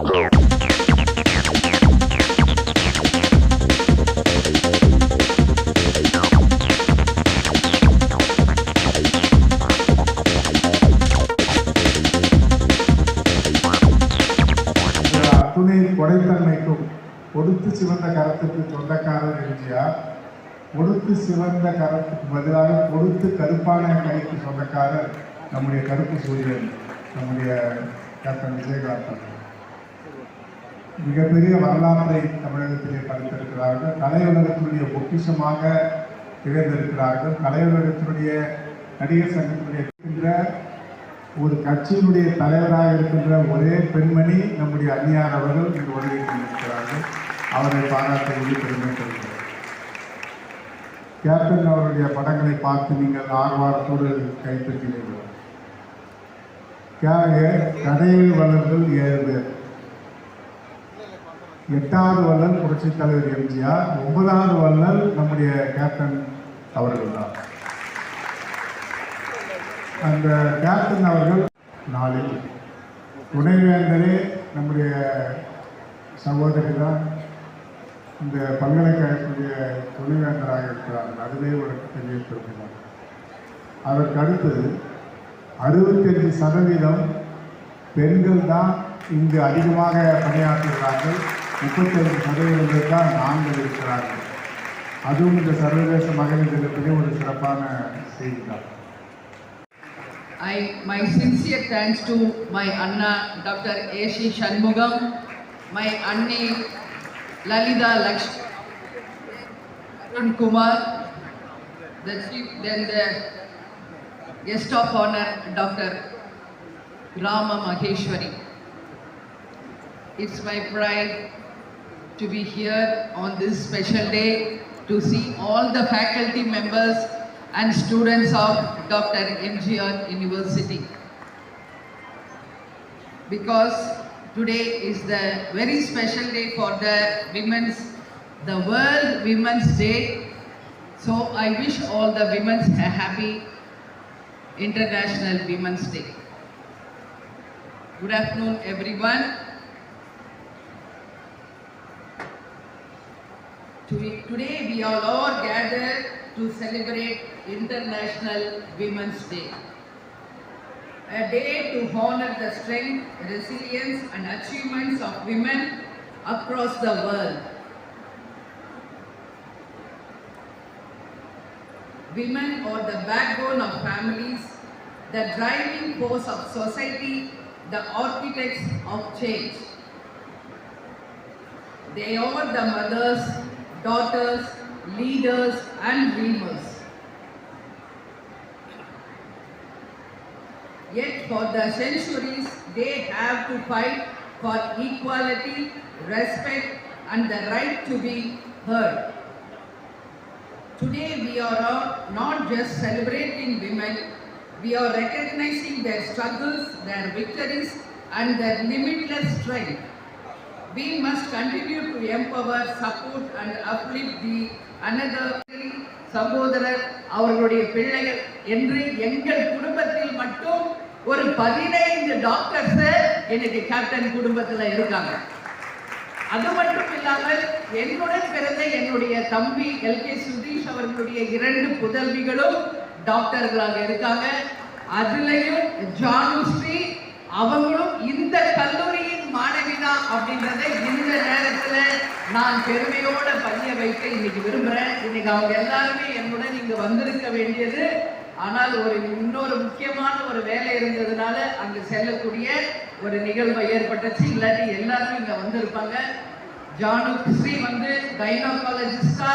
துணை கொடைத்தன்மைக்கும் கொடுத்து சிவந்த கரத்துக்கு சொந்தக்காரர் எம்ஜிஆர், கொடுத்து சிவந்த கரத்துக்கு பதிலாக கொடுத்து கருப்பான கைக்கு சொந்தக்காரர் நம்முடைய கருப்பு சூரியன், நம்முடைய கேப்டன் விஜயகாந்த். மிகப்பெரிய வரலாற்றை தமிழகத்திலே படைத்திருக்கிறார்கள். கலையுலகத்தினுடைய பொக்கிஷமாக திகழ்ந்திருக்கிறார்கள். கலையுலகத்தினுடைய நடிகர் சங்கத்தினுடைய ஒரு கட்சியினுடைய தலைவராக இருக்கின்ற ஒரே பெண்மணி நம்முடைய அந்நியார் அவர்கள் இங்கு வருகை கொண்டிருக்கிறார்கள். அவரை பாராட்டுவது பெருமை தருகிறது. கேப்டன் அவருடைய படங்களை பார்த்து நீங்கள் ஆர்வத்தோடு கைப்பற்றினீர்கள். கதையில் வல்லர்கள் 7 பேர். 8வது வல்லல் புரட்சித் தலைவர் எம்ஜிஆர், 9வது வல்லல் நம்முடைய கேப்டன் அவர்கள் தான். அந்த கேப்டன் அவர்கள் நாளில் துணைவேந்தரே நம்முடைய சகோதரி தான் இந்த பல்கலைக்கழகத்துடைய துணைவேந்தராக இருக்கிறார்கள். அதிலே ஒரு பெரிய பெருமை. அதற்கு அடுத்து 65% பெண்கள் தான் இங்கு அதிகமாக பணியாற்றுகிறார்கள். 35% தான் ஆண்கள் இருக்கிறார்கள். அதுவும் இந்த சர்வதேச மகளிர் தினத்திலே ஒரு சிறப்பான செய்தி தான். My sincere thanks to my Anna Dr. A.C. Shanmugam, my Anni Lalita Lakshman Kumar, the chief, then the guest of honor Dr. Rama Maheshwari. It's my pride to be here on this special day to see all the faculty members and students of Dr. MGR University. Because today is the very special day for the World Women's Day. So I wish all the women a happy International Women's Day. Good afternoon, everyone. Today we are all gathered to celebrate International Women's Day, a day to honor the strength, resilience and achievements of women across the world. Women are the backbone of families, the driving force of society, the architects of change. They are the mothers, daughters, leaders and dreamers. Yet for the centuries they have to fight for equality, respect and the right to be heard. Today we are not just celebrating women, we are recognizing their struggles, their victories and their limitless strength. We must continue to empower, support and uplift the another சகோதரர் அவர்களுடைய பிள்ளைகள் என்று எங்கள் குடும்பத்தில் மட்டும் ஒரு 15 doctors எனக்கு captain குடும்பத்தில் இருக்காங்க. அது மட்டும் இல்லாமல் என்னுடன் பிறந்த என்னுடைய தம்பி எல்கே சுதீஷ் அவர்களுடைய 2 புதல்விகளும் டாக்டர்களாக இருக்காங்க. அதுலயும் ஜானுஸ்ரீ அவங்களும் இந்த கல்லூரியின் மாணவிதான் அப்படின்றத இந்த நேரத்துல நான் பெருமையோட பதிய வைக்க இன்னைக்கு விரும்புறேன். இன்னைக்கு அவங்க எல்லாருமே என்னுடன் இங்க வந்திருக்க வேண்டியது, ஆனால் இன்னொரு முக்கியமான ஒரு வேலை இருந்ததுனால அங்க செல்லக்கூடிய ஒரு நிகழ்வு ஏற்பட்டுச்சு. இல்லாட்டி எல்லாரும் இங்க வந்திருப்பாங்க. ஜானுஸ்ரீ கைனோகாலஜிஸ்டா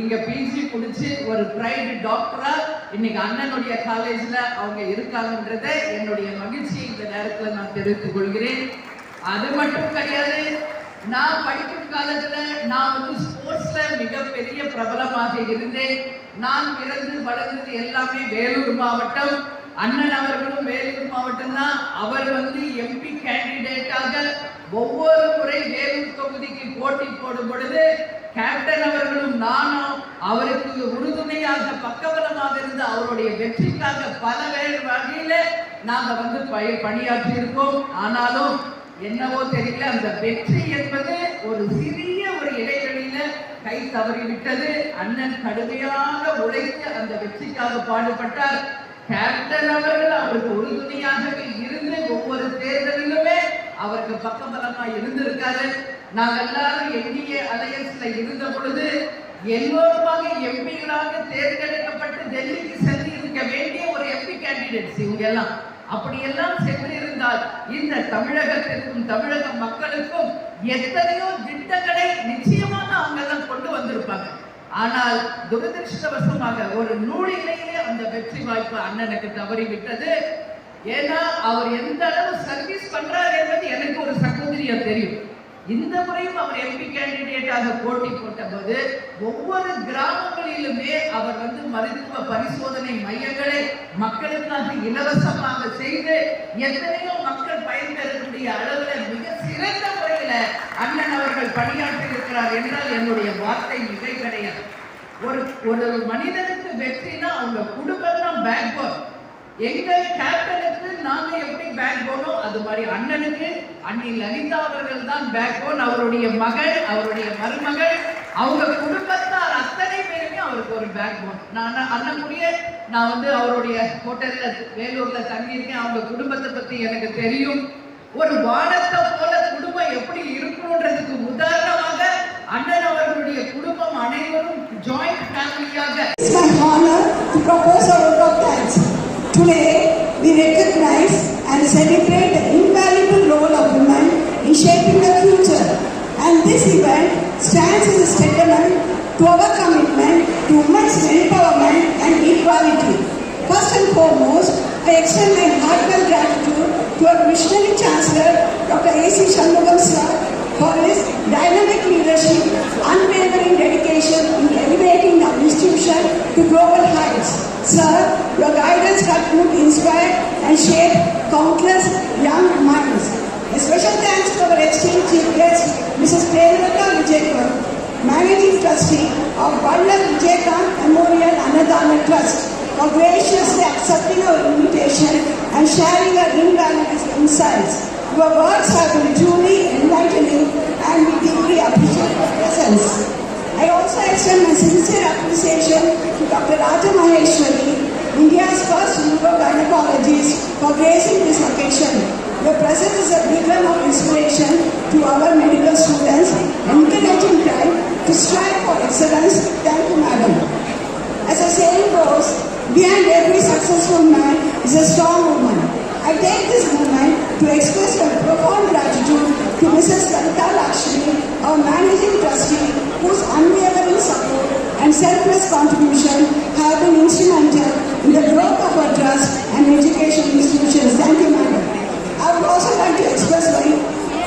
இங்க பிஜி முடிச்சு ஒரு பிரைவேட் டாக்டரா இன்னைக்கு அண்ணனுடைய காலேஜ்ல அவங்க இருக்காங்கன்றத என்னுடைய மகிழ்ச்சி இந்த நேரத்துல நான் தெரிவித்துக் கொள்கிறேன். அது மட்டும் கிடையாது, நான் படிக்கும் காலத்துல நான் ஸ்போர்ட்ஸ்ல மிகப்பெரிய பிரபலமாக இருந்தேன். நான் பிறந்து வளர்ந்தது எல்லாமே வேலூர் மாவட்டம். அண்ணன் அவர்களும் வேலூர் மாவட்டம் தான். அவர் எம்பி கேண்டிடேட்டாக ஒவ்வொரு முறை வேலூர் தொகுதிக்கு போட்டி போடும் பொழுது கேப்டன் அவர்களும் நானும் அவருக்கு உறுதுணையாக பக்கபலமாக இருந்து அவருடைய வெற்றிக்காக பல வகையில நாங்க வந்து பணியாற்றி இருக்கோம். ஆனாலும் என்னவோ தெரியல, அந்த வெற்றி என்பது ஒரு சிறிய ஒரு இடைவெளியில கை தவறிவிட்டது. அண்ணன் கடுமையாக உழைத்து அந்த வெற்றிக்காக பாடுபட்டார். கேப்டன் அவர்கள் அவருக்கு உறுதுணையாகவே இருந்து ஒவ்வொரு தேர்தலிலுமே அவருக்கு பக்கபலமா இருந்திருக்காரு. நாங்கள் எல்லாரும் என்டிஏ அலையன்ஸ்ல இருந்த பொழுது எல்லோருமாக எம்பிகளாக தேர்ந்தெடுக்கப்பட்டு டெல்லிக்கு சென்று இருக்க வேண்டிய ஒரு எம்பி கேண்டிடேட்ஸ் இவங்க எல்லாம். அப்படியெல்லாம் சென்றிருந்தால் இந்த தமிழகத்திற்கும் தமிழக மக்களுக்கும் எத்தனையோ திட்டங்களை நிச்சயமாக அவங்க எல்லாம் கொண்டு வந்திருப்பாங்க. ஆனால் துரதிருஷ்டவசமாக ஒரு நூலிலேயே அந்த வெற்றி வாய்ப்பு அண்ணனுக்கு தவறிவிட்டது. ஏன்னா அவர் எந்த அளவு சர்வீஸ் பண்றாரு என்பது எனக்கு ஒரு சகோதரியா தெரியும். இந்த முறையும் அவர் எம்பி கேண்டிடேட்டாக போட்டி போட்ட போது ஒவ்வொரு கிராமங்களிலுமே அவர் வந்து மருத்துவ பரிசோதனை மையங்களை மக்களுக்காக இலவசமாக செய்து எத்தனையோ மக்கள் பயன்பெறக்கூடிய அளவில் மிக சிறந்த முறையில அண்ணன் அவர்கள் பணியாற்றி இருக்கிறார் என்றால் என்னுடைய வார்த்தை மிகை கிடையாது. ஒரு மனிதனுக்கு வெற்றினா அவங்க குடும்பம் தான் பேக் போன். எங்க கேப்டனுக்கு நாங்க எப்படி பேக் போனோ அது மாதிரி அண்ணனுக்கு அண்ணி லலிதா அவர்கள் தான் பேக் போன். அவருடைய மகள், அவருடைய மருமகள், அவங்க குடும்பத்தார் அத்தனை பேருமே அவருக்கு ஒரு பேக் போன். நான் அண்ணனுடைய நான் வந்து அவருடைய ஹோட்டல்ல வேலூர்ல தங்கியிருக்கேன். அவங்க குடும்பத்தை பத்தி எனக்கு தெரியும். ஒரு வானத்தை போல குடும்பம் எப்படி இருக்கணும்ன்றதுக்கு உதாரணமாக அண்ணன் அவர்களுடைய குடும்பம் அனைவரும் ஜாயிண்ட் ஃபேமிலியாக. It's my honor to propose a vote of thanks. Today, we recognize and celebrate the invaluable role of women in shaping the future. And this event stands as a testament to our commitment to women's empowerment and equality. First and foremost, I extend my heartfelt gratitude to our Visionary Chancellor, Dr. A.C. Shanmugam Sir, for his dynamic leadership, unwavering dedication in elevating our institution to global heights. Sir, your guidance continued to inspire and shape countless young minds. A special thanks to our esteemed chief guest, Mrs. Premlata Vijayakar, Managing Trustee of Vallar Vijayakant Memorial Annadana Trust, for graciously accepting our invitation and sharing our invaluable insights. Your words have been truly enlightening and we deeply appreciate your presence. I also extend my sincere appreciation to Dr. Raja Maheshwari, India's first urogynecologist, for gracing this occasion. Your presence is a beacon of inspiration to our medical students, encouraging them to strive for excellence. Thank you, madam. As the saying goes, behind every successful man is a strong woman. I take this moment to express my profound gratitude to Mrs. Lalita Lakshmi, our Managing Trustee, whose unwavering support and selfless contribution have been instrumental in the growth of our trust and education institutions. Thank you, madam. I would also like to express my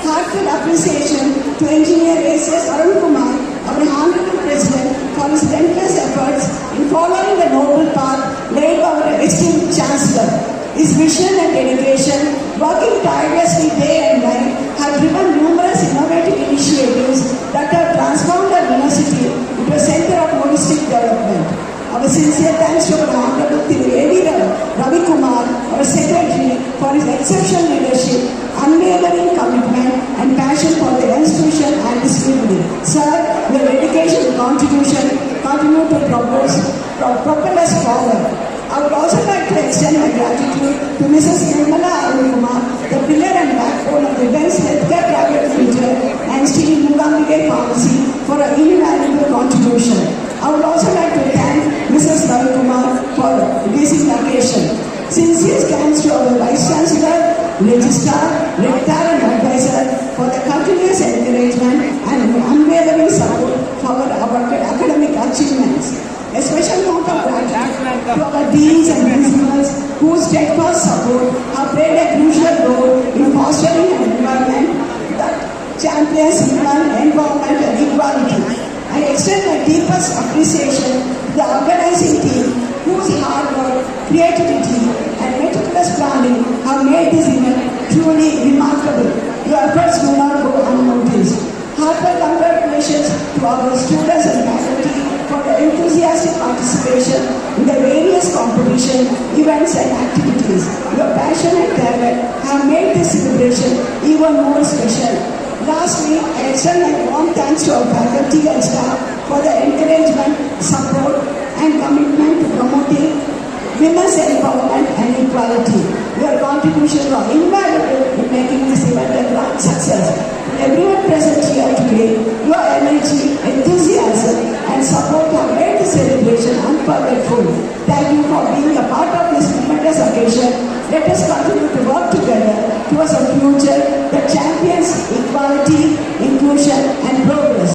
heartfelt appreciation to Engineer A.C.S. Arun Kumar, our Honorable President, for his relentless efforts in following the noble path laid by our esteemed Chancellor. His vision and dedication, working tirelessly day and night, have driven numerous innovative initiatives that have transformed our university into a center of holistic development. Our sincere thanks to our Honorable A.D. Ravi Kumar, our Secretary, for his exceptional leadership, unwavering commitment and passion for the institution and its community. Sir, your dedication and contribution continue to propel us forward. I would also like to extend my gratitude to Mrs. Nirmala Arunkumar, the pillar and backbone of the Defense Healthcare Private Limited and Sri Mugambique Pharmacy, for her invaluable contribution. I would also like to thank Mrs. Ravi Kumar for this occasion. Sincere thanks to our Vice Chancellor, Registrar, Rector and Advisor for the continuous encouragement and unwavering support for our academic achievements. A special note of gratitude to our deans and principals whose steadfast support have played a crucial role in fostering an environment that champions human empowerment and equality. I extend my deepest appreciation to the organizing team whose hard work, creativity and meticulous planning have made this event truly remarkable. Your efforts do not go unnoticed. Heartfelt congratulations to our students and faculty for the enthusiastic participation in the various competition, events and activities. Your passion and talent have made this celebration even more special. Lastly, I extend my warm thanks to our faculty and staff for the encouragement, support and commitment to promoting women's empowerment and equality. Your contributions are invaluable in making this event a grand success. Everyone present here today, your energy, enthusiasm and support have made the celebration unforgettable. Thank you for being a part of this tremendous occasion. Let us continue to work together towards a future that champions equality,